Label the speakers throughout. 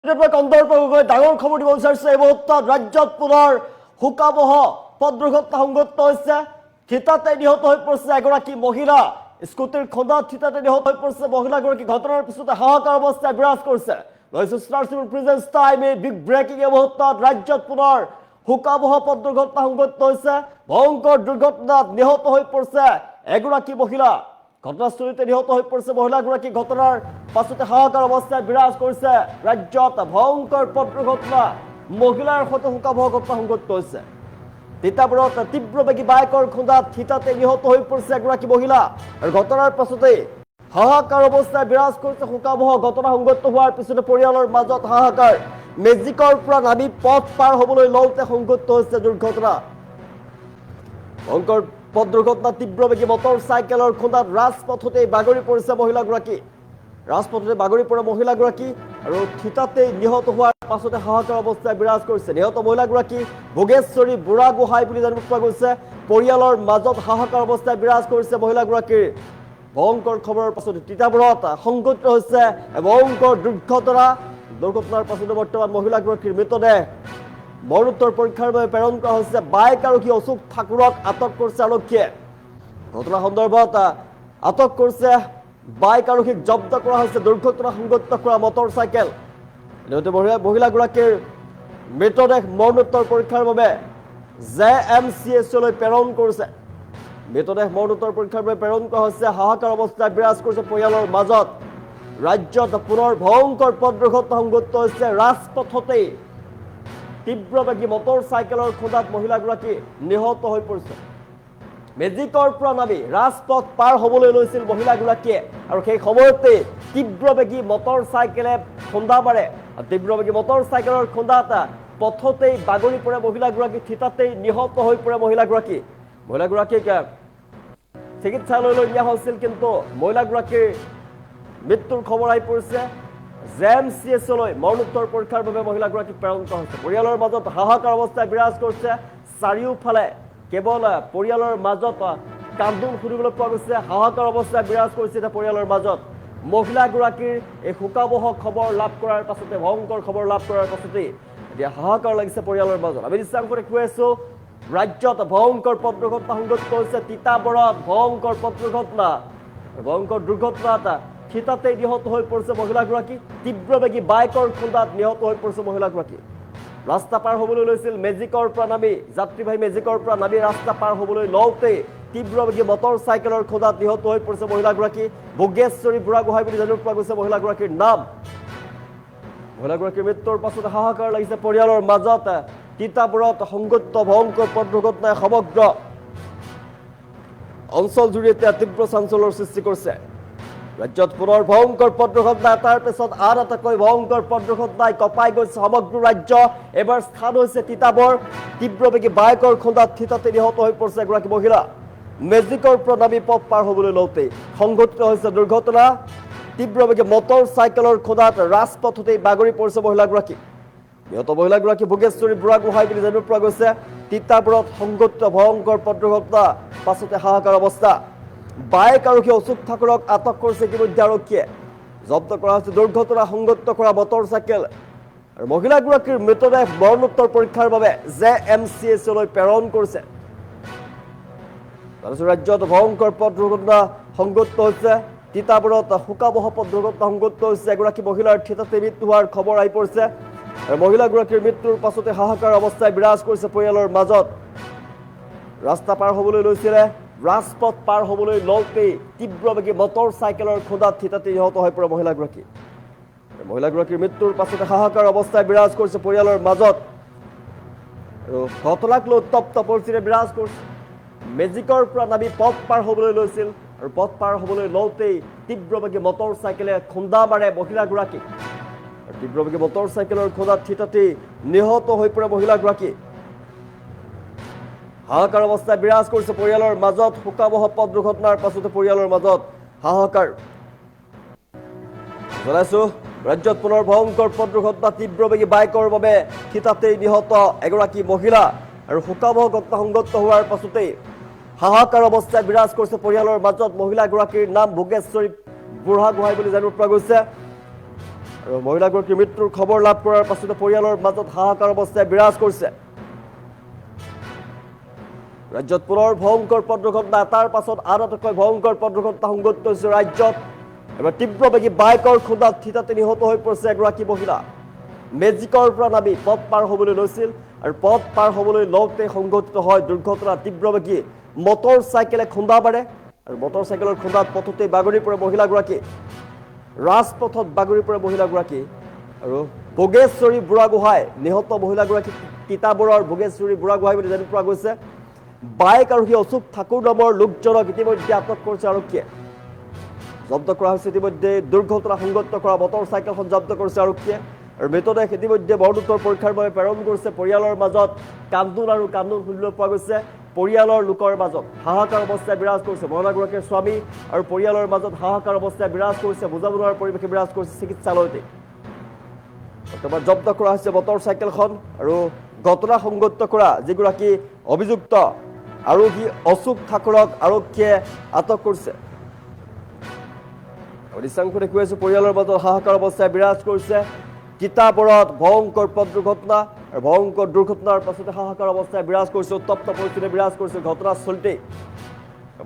Speaker 1: কন্দৰ্পকৈ ডাঙৰ খবৰ দিব বিচাৰিছে। এই মুহূৰ্তত ৰাজ্যত পুনৰ শোকাবহ পথ দুৰ্ঘটনা সংঘটিত হৈছে। থিতাতে নিহত হৈ পৰিছে এগৰাকী মহিলা। স্কুটিৰ খুন্দাত থিতাতে নিহত হৈ পৰিছে মহিলাগৰাকী। ঘটনাৰ পিছতে হাহাকাৰ অৱস্থাই বিৰাজ কৰিছে। বিগ ব্ৰেকিং এই মুহূৰ্তত ৰাজ্যত পুনৰ শোকাবহ পথ দুৰ্ঘটনা সংঘটিত হৈছে। ভয়ংকৰ দুৰ্ঘটনাত নিহত হৈ পৰিছে এগৰাকী মহিলা। ঘটনাস্থলীতে নিহত হৈ পৰিছে মহিলাগৰাকী। ঘটনাৰ পাছতে হাহাকাৰ অৱস্থাই বিৰাজ কৰিছে ৰাজ্যত। ভয়ংকৰ পথ দুৰ্ঘটনা, মহিলাৰ সৈতে শোকাবহ ঘটনা সংঘটিত হৈছে। তিতাবৰত তীব্ৰবেগী বাইকৰ খুন্দাত থিতাতে নিহত হৈ পৰিছে এগৰাকী মহিলা। আৰু ঘটনাৰ পাছতেই হাহাকাৰ অৱস্থাই বিৰাজ কৰিছে। শোকাবহ ঘটনা সংঘটিত হোৱাৰ পিছতে পৰিয়ালৰ মাজত হাহাকাৰ। মেজিকৰ পৰা নামি পথ পাৰ হ'বলৈ লওঁতে সংঘটিত হৈছে দুৰ্ঘটনা। ভয়ংকৰ পথ দুৰ্ঘটনা, তীব্ৰবেগী মটৰ চাইকেলৰ খুন্দাত ৰাজপথতেই বাগৰি পৰিছে মহিলাগৰাকী। ৰাজপথতে বাগৰি পৰা মহিলাগৰাকী আৰু থিতাতেই নিহত হোৱাৰ পাছতে হাহাকাৰ অৱস্থাই বিৰাজ কৰিছে। নিহত মহিলাগৰাকী ভোগেশ্বৰী বুঢ়াগোহাঁই বুলি জানিব পৰা গৈছে। পৰিয়ালৰ মাজত হাহাকাৰ অৱস্থাই বিৰাজ কৰিছে মহিলাগৰাকীৰ। ভয়ংকৰ খবৰৰ পাছতে তিতাবৰত সংঘটিত হৈছে ভয়ংকৰ দুৰ্ঘটনাৰ পাছতে বৰ্তমান মহিলাগৰাকীৰ মৃতদেহ মৰণোত্তৰ পৰীক্ষাৰ বাবে প্ৰেৰণ কৰা হৈছে। বাইক আৰক্ষী অশোক ঠাকুৰক আটক কৰিছে আৰক্ষীয়ে। ঘটনা সন্দৰ্ভত আটক কৰিছে বাইক আৰক্ষীক জব্দ কৰা হৈছে দুৰ্ঘটনা সংঘটিত কৰা মটৰ চাইকেল। মহিলাগৰাকীৰ মৃতদেহ মৰণোত্তৰ পৰীক্ষাৰ বাবে JMCHলৈ প্ৰেৰণ কৰিছে। মৃতদেহ মৰণোত্তৰ পৰীক্ষাৰ বাবে প্ৰেৰণ কৰা হৈছে। হাহাকাৰ অৱস্থাই বিৰাজ কৰিছে পৰিয়ালৰ মাজত। ৰাজ্যত পুনৰ ভয়ংকৰ পথ দুৰ্ঘটনা সংঘটিত হৈছে। ৰাজপথতেই তীব্ৰবেগী মটৰ চাইকেলৰ খুন্দাত মহিলাগৰাকী নিহত হৈ পৰিছে। মেজিকৰ পৰা নামি ৰাজপথ পাৰ হ'বলৈ লৈছিল মহিলাগৰাকীয়ে আৰু সেই সময়তে তীব্ৰবেগী মটৰ চাইকেলে খুন্দা মাৰে। তীব্ৰবেগী মটৰ চাইকেলৰ খুন্দাত পথতেই বাগৰি পৰে মহিলাগৰাকী। থিতাতেই নিহত হৈ পৰে মহিলাগৰাকীক চিকিৎসালয়লৈ নিয়া হৈছিল, কিন্তু মহিলাগৰাকীৰ মৃত্যুৰ খবৰ আহি পৰিছে। JMCHলৈ মৰণোত্তৰ পৰীক্ষাৰ বাবে মহিলাগৰাকীক প্ৰেৰণ কৰা হৈছে। পৰিয়ালৰ মাজত হাহাকাৰ অৱস্থাই বিৰাজ কৰিছে। চাৰিওফালে কেৱল পৰিয়ালৰ মাজত কান্দোন শুনিবলৈ পোৱা গৈছে। হাহাকাৰ অৱস্থাই বিৰাজ কৰিছে এতিয়া পৰিয়ালৰ মাজত। মহিলাগৰাকীৰ এই শোকাবহ খবৰ লাভ কৰাৰ পাছতে, ভয়ংকৰ খবৰ লাভ কৰাৰ পাছতেই এতিয়া হাহাকাৰ লাগিছে পৰিয়ালৰ মাজত। আমি দৃশ্যাংকতে কৈ আছো, ৰাজ্যত ভয়ংকৰ পথ দুৰ্ঘটনা সংঘটিত হৈছে। তিতাবৰত ভয়ংকৰ পথ দুৰ্ঘটনাত থিতাতেই নিহত হৈ পৰিছে মহিলাগৰাকী। তীব্ৰবেগী বাইকৰ খুন্দাত নিহত হৈ পৰিছে মহিলাগৰাকী। ৰাস্তা পাৰ হ'বলৈ লৈছিল মেজিকৰ পৰা নামি, যাত্ৰীবাহী মেজিকৰ পৰা নামি ৰাস্তা পাৰ হ'বলৈ লওঁতেই তীব্ৰবেগী মটৰ চাইকেলৰ খুন্দাত নিহত হৈ পৰিছে মহিলাগৰাকী। ভোগেশ্বৰী বুঢ়াগোহাঁই বুলি জানিব পৰা গৈছে মহিলাগৰাকীৰ নাম। মহিলাগৰাকীৰ মৃত্যুৰ পাছতে হাহাকাৰ লাগিছে পৰিয়ালৰ মাজত। তিতাবৰত সংঘটিত ভয়ংকৰ পথ দুৰ্ঘটনাই সমগ্ৰ অঞ্চল জুৰি এতিয়া তীব্ৰ চাঞ্চল্যৰ সৃষ্টি কৰিছে। ৰাজ্যত পুনৰ ভয়ংকৰ পথ দুৰ্ঘটনা, তাৰ পিছত আন এটাকৈ ভয়ংকৰ পথ দুৰ্ঘটনাই কঁপাই গৈছে সমগ্ৰ ৰাজ্য। এবাৰ স্থান হৈছে তিতাবৰ। তীব্ৰবেগী বাইকৰ খুন্দাত থিতাতে নিহত হৈ পৰিছে এগৰাকী মহিলা। মেজিকৰ পৰা নামি পথ পাৰ হ'বলৈ লওঁতেই সংঘটিত হৈছে দুৰ্ঘটনা। তীব্ৰবেগী মটৰ চাইকেলৰ খুন্দাত ৰাজপথতেই বাগৰি পৰিছে মহিলাগৰাকী। নিহত মহিলাগৰাকী ভোগেশ্বৰী বুঢ়াগোহাঁই বুলি জানিব পৰা গৈছে। তিতাবৰত সংঘটিত ভয়ংকৰ পথ দুৰ্ঘটনা পাছতে হাহাকাৰ অৱস্থা। বাইক আৰক্ষী অশোক ঠাকুৰক আটক কৰিছে ইতিমধ্যে আৰক্ষীয়ে। জব্দ কৰা হৈছে দুৰ্ঘটনা সংঘটিত কৰা মটৰ চাইকেল। আৰু মহিলাগৰাকীৰ মৃতদেহ মৰণোত্তৰ পৰীক্ষাৰ বাবে JMCHলৈ প্ৰেৰণ কৰিছে। ৰাজ্যত ভয়ংকৰ পথ দুৰ্ঘটনা সংঘটিত হৈছে। তিতাবৰত শোকাবহ পথ দুৰ্ঘটনা সংঘটিত হৈছে। এগৰাকী মহিলাৰ থিতাতে মৃত্যু হোৱাৰ খবৰ আহি পৰিছে। আৰু মহিলাগৰাকীৰ মৃত্যুৰ পাছতে হাহাকাৰ অৱস্থাই বিৰাজ কৰিছে পৰিয়ালৰ মাজত। ৰাস্তা পাৰ হ'বলৈ লৈছিলে, ৰাজপথ পাৰ হ'বলৈ লওঁতেই তীব্ৰবেগী মটৰ চাইকেলৰ খুন্দাত থিতাতে নিহত হৈ পৰে মহিলাগৰাকী। মহিলাগৰাকীৰ মৃত্যুৰ পাছতে হাহাকাৰ অৱস্থাই বিৰাজ কৰিছে পৰিয়ালৰ মাজত। আৰু ঘটনাক লৈ উত্তপ্ত পৰিস্থিতি বিৰাজ কৰিছে। মেজিকৰ পৰা নামি পথ পাৰ হ'বলৈ লৈছিল আৰু পথ পাৰ হ'বলৈ লওঁতেই তীব্ৰবেগী মটৰ চাইকেলে খুন্দা মাৰে মহিলাগৰাকীক। তীব্ৰবেগী মটৰ চাইকেলৰ খুন্দাত থিতাতেই নিহত হৈ পৰে মহিলাগৰাকী। হাহাকাৰ অৱস্থাই বিৰাজ কৰিছে পৰিয়ালৰ মাজত। শোকাবহ পথ দুৰ্ঘটনাৰ পাছতে পৰিয়ালৰ মাজত হাহাকাৰ। জনাইছো, ৰাজ্যত পুনৰ ভয়ংকৰ পথ দুৰ্ঘটনা। তীব্ৰবেগী বাইকৰ বাবে থিতাতেই নিহত এগৰাকী মহিলা আৰু শোকাবহ ঘটনা সংঘটিত হোৱাৰ পাছতেই হাহাকাৰ অৱস্থাই বিৰাজ কৰিছে পৰিয়ালৰ মাজত। মহিলাগৰাকীৰ নাম ভোগেশ্বৰী বুঢ়াগোহাঁই বুলি জানিব পৰা গৈছে। আৰু মহিলাগৰাকীৰ মৃত্যুৰ খবৰ লাভ কৰাৰ পাছতে পৰিয়ালৰ মাজত হাহাকাৰ অৱস্থাই বিৰাজ কৰিছে। ৰাজ্যত পুনৰ ভয়ংকৰ পথ দুৰ্ঘটনা, এটাৰ পাছত আন এটাকৈ ভয়ংকৰ পথ দুৰ্ঘটনা সংঘটিত হৈছে ৰাজ্যত। এবাৰ তীব্ৰবেগী বাইকৰ খুন্দাত থিতাতে নিহত হৈ পৰিছে এগৰাকী মহিলা। মেজিকৰ পৰা নামি পথ পাৰ হ'বলৈ লৈছিল আৰু পথ পাৰ হ'বলৈ লওঁতে সংঘটিত হয় দুৰ্ঘটনা। তীব্ৰবেগী মটৰ চাইকেলে খুন্দা মাৰে আৰু মটৰ চাইকেলৰ খুন্দাত পথতে বাগৰি পৰে মহিলাগৰাকী। ৰাজপথত বাগৰি পৰে মহিলাগৰাকী। আৰু ভোগেশ্বৰী বুঢ়াগোহাঁই নিহত মহিলাগৰাকী তিতাবৰৰ ভোগেশ্বৰী বুঢ়াগোহাঁই বুলি জানিব পৰা গৈছে। বাইক আৰোহী অশোক ঠাকুৰ নামৰ লোকজনক ইতিমধ্যে আটক কৰিছে আৰক্ষীয়ে। জব্দ কৰা হৈছে ইতিমধ্যে দুৰ্ঘটনা সংঘটিত কৰা মটৰ চাইকেলখন জব্দ কৰিছে আৰক্ষীয়ে। আৰু মৃতদেহ ইতিমধ্যে মৰণোত্তৰ পৰীক্ষাৰ বাবে প্ৰেৰণ কৰিছে। পৰিয়ালৰ মাজত কান্দোন আৰু কান্দোন শুনিবলৈ পোৱা গৈছে। পৰিয়ালৰ লোকৰ মাজত হাহাকাৰ অৱস্থাই বিৰাজ কৰিছে। মহিলাগৰাকীৰ স্বামী আৰু পৰিয়ালৰ মাজত হাহাকাৰ অৱস্থাই বিৰাজ কৰিছে। বুজা বুজাৰ পৰিৱেশে বিৰাজ কৰিছে চিকিৎসালয়তে। বৰ্তমান জব্দ কৰা হৈছে মটৰ চাইকেলখন আৰু ঘটনা সংঘটিত কৰা যিগৰাকী অভিযুক্ত আৰোহী অশোক ঠাকুৰক আৰক্ষীয়ে আটক কৰিছে। দৃশ্যাংশ দেখুৱাই আছো, পৰিয়ালৰ মাজত হাহাকাৰ অৱস্থাই বিৰাজ কৰিছে। তিতাবৰত ভয়ংকৰ পথ দুৰ্ঘটনা আৰু ভয়ংকৰ দুৰ্ঘটনাৰ পাছতে হাহাকাৰ অৱস্থাই বিৰাজ কৰিছে। উত্তপ্ত পৰিস্থিতি বিৰাজ কৰিছে ঘটনাস্থলীতেই।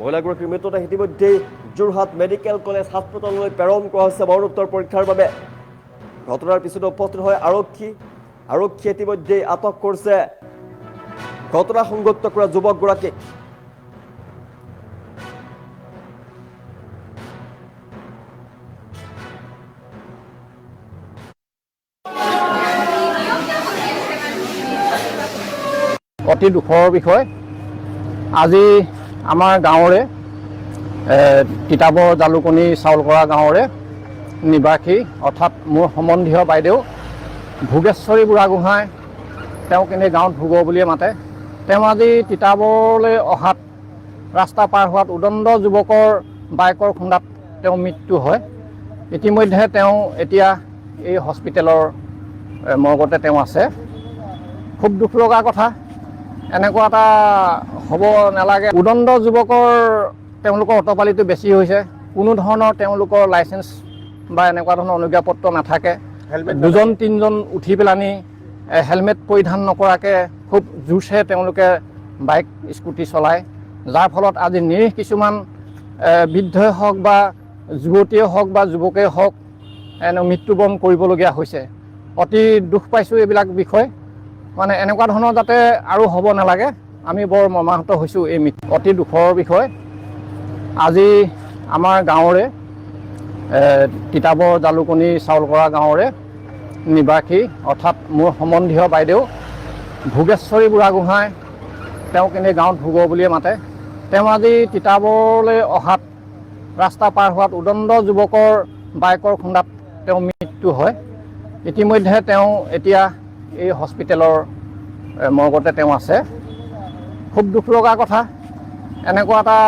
Speaker 1: মহিলাগৰাকীৰ মৃতদেহ ইতিমধ্যেই যোৰহাট মেডিকেল কলেজ হাস্পতাললৈ প্ৰেৰণ কৰা হৈছে মৰণোত্তৰ পৰীক্ষাৰ বাবে। ঘটনাৰ পিছতে উপস্থিত হয় আৰক্ষীয়ে ইতিমধ্যেই আটক কৰিছে ঘটনা সংঘটিত কৰা যুৱকগৰাকীক।
Speaker 2: অতি দুখৰ বিষয়। আজি আমাৰ গাঁৱৰে তিতাবৰ জালুকনি চাউলকৰা গাঁৱৰে নিবাসী অৰ্থাৎ মোৰ সম্বন্ধীয় বাইদেউ ভোগেশ্বৰী বুঢ়াগোহাঁই, তেওঁক এনেই গাঁৱত ভোগ বুলিয়ে মাতে। তেওঁ আজি তিতাবৰলৈ অহাত ৰাস্তা পাৰ হোৱাত উদণ্ড যুৱকৰ বাইকৰ খুন্দাত তেওঁ মৃত্যু হয়। ইতিমধ্যে তেওঁ এতিয়া এই হস্পিটেলৰ মৰ্গতে তেওঁ আছে। খুব দুখ লগা কথা, এনেকুৱা এটা হ'ব নালাগে। উদণ্ড যুৱকৰ তেওঁলোকৰ অটপালিটো বেছি হৈছে। কোনো ধৰণৰ তেওঁলোকৰ লাইচেঞ্চ বা এনেকুৱা ধৰণৰ অনুজ্ঞাপত্ৰ নাথাকে। দুজন তিনিজন উঠি পেলানি হেলমেট পৰিধান নকৰাকৈ খুব জোৰছে তেওঁলোকে বাইক স্কুটি চলায়, যাৰ ফলত আজি নিৰীহ কিছুমান বৃদ্ধই হওক বা যুৱতীয়ে হওক বা যুৱকেই হওক মৃত্যুবৰণ কৰিবলগীয়া হৈছে। অতি দুখ পাইছোঁ এইবিলাক বিষয়। মানে এনেকুৱা ধৰণৰ যাতে আৰু হ'ব নালাগে, আমি বৰ মৰ্মাহত হৈছোঁ এই মৃত্যু। অতি দুখৰ বিষয়। আজি আমাৰ গাঁৱৰে তিতাবৰ জালুকনি চাউলকৰা গাঁৱৰে নিবাসী অৰ্থাৎ মোৰ সম্বন্ধীয় বাইদেউ ভোগেশ্বৰী বুঢ়াগোহাঁই, তেওঁক এনেই গাঁৱত ভোগ বুলিয়ে মাতে। তেওঁ আজি তিতাবৰলৈ অহাত ৰাস্তা পাৰ হোৱাত উদণ্ড যুৱকৰ বাইকৰ খুন্দাত তেওঁ মৃত্যু হয়। ইতিমধ্যে তেওঁ এতিয়া এই হস্পিটেলৰ মৰ্গতে তেওঁ আছে। খুব দুখ লগা কথা, এনেকুৱা এটা